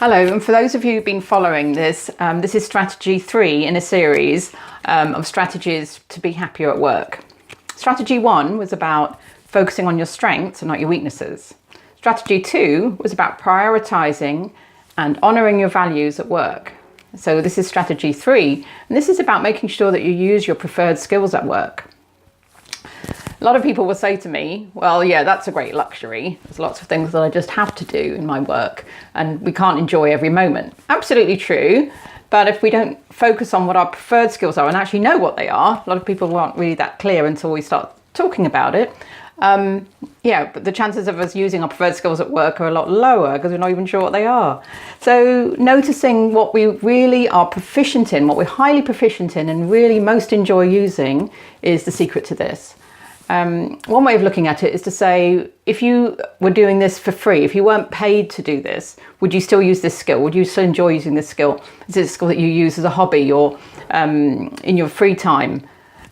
Hello, and for those of you who've been following this, this is strategy 3 in a series of strategies to be happier at work. Strategy 1 was about focusing on your strengths and not your weaknesses. Strategy 2 was about prioritizing and honoring your values at work. So this is strategy 3, and this is about making sure that you use your preferred skills at work. A lot of people will say to me, well, yeah, that's a great luxury. There's lots of things that I just have to do in my work and we can't enjoy every moment. Absolutely true. But if we don't focus on what our preferred skills are and actually know what they are, a lot of people aren't really that clear until we start talking about it. But the chances of us using our preferred skills at work are a lot lower because we're not even sure what they are. So noticing what we really are proficient in, what we're highly proficient in and really most enjoy using is the secret to this. One way of looking at it is to say, if you were doing this for free, if you weren't paid to do this, would you still use this skill? Would you still enjoy using this skill? Is it a skill that you use as a hobby or in your free time?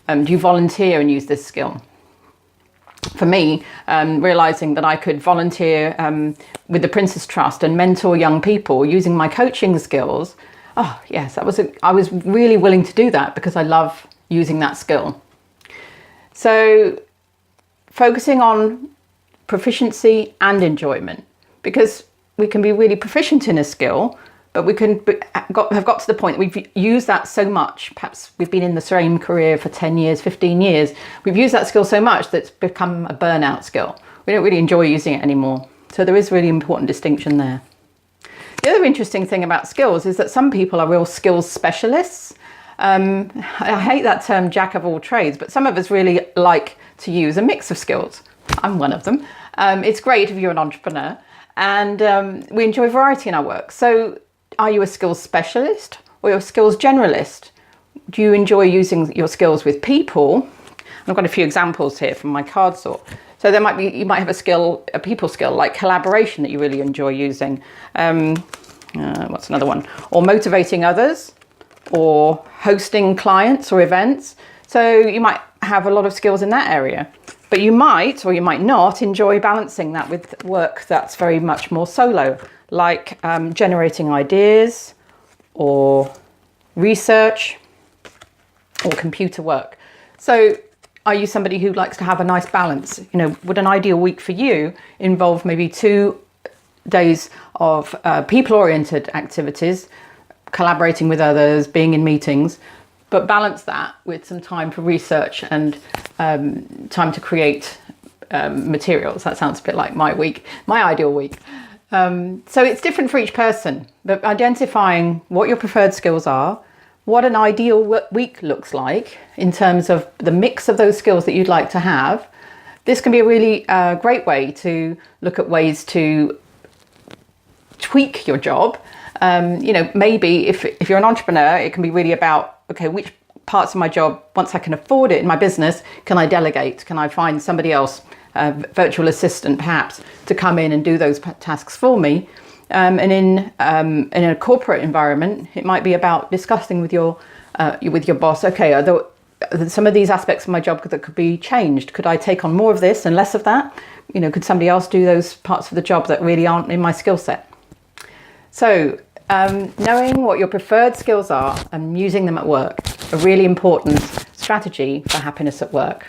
Do you volunteer and use this skill? For me, realizing that I could volunteer with the Prince's Trust and mentor young people using my coaching skills, oh yes, I was really willing to do that because I love using that skill. So focusing on proficiency and enjoyment, because we can be really proficient in a skill, but we have got to the point that we've used that so much. Perhaps we've been in the same career for 10 years, 15 years. We've used that skill so much that it's become a burnout skill. We don't really enjoy using it anymore. So there is really important distinction there. The other interesting thing about skills is that some people are real skills specialists. I hate that term jack of all trades, but some of us really like to use a mix of skills. I'm one of them. It's great if you're an entrepreneur and we enjoy variety in our work. So are you a skills specialist or a skills generalist? Do you enjoy using your skills with people? I've got a few examples here from my card sort. So you might have a people skill like collaboration that you really enjoy using. What's another one? Or motivating others, or hosting clients or events. So you might have a lot of skills in that area, but you might or you might not enjoy balancing that with work that's very much more solo, like generating ideas or research or computer work. So are you somebody who likes to have a nice balance? You know, would an ideal week for you involve maybe 2 days of people-oriented activities, collaborating with others, being in meetings, but balance that with some time for research and time to create materials? That sounds a bit like my ideal week. So it's different for each person, but identifying what your preferred skills are, what an ideal week looks like in terms of the mix of those skills that you'd like to have. This can be a really great way to look at ways to tweak your job. Maybe if you're an entrepreneur, it can be really about, okay, which parts of my job, once I can afford it in my business, can I delegate? Can I find somebody else, a virtual assistant perhaps, to come in and do those tasks for me? And in a corporate environment, it might be about discussing with your boss, okay, are there some of these aspects of my job that could be changed? Could I take on more of this and less of that? You know, could somebody else do those parts of the job that really aren't in my skill set? So knowing what your preferred skills are and using them at work, a really important strategy for happiness at work.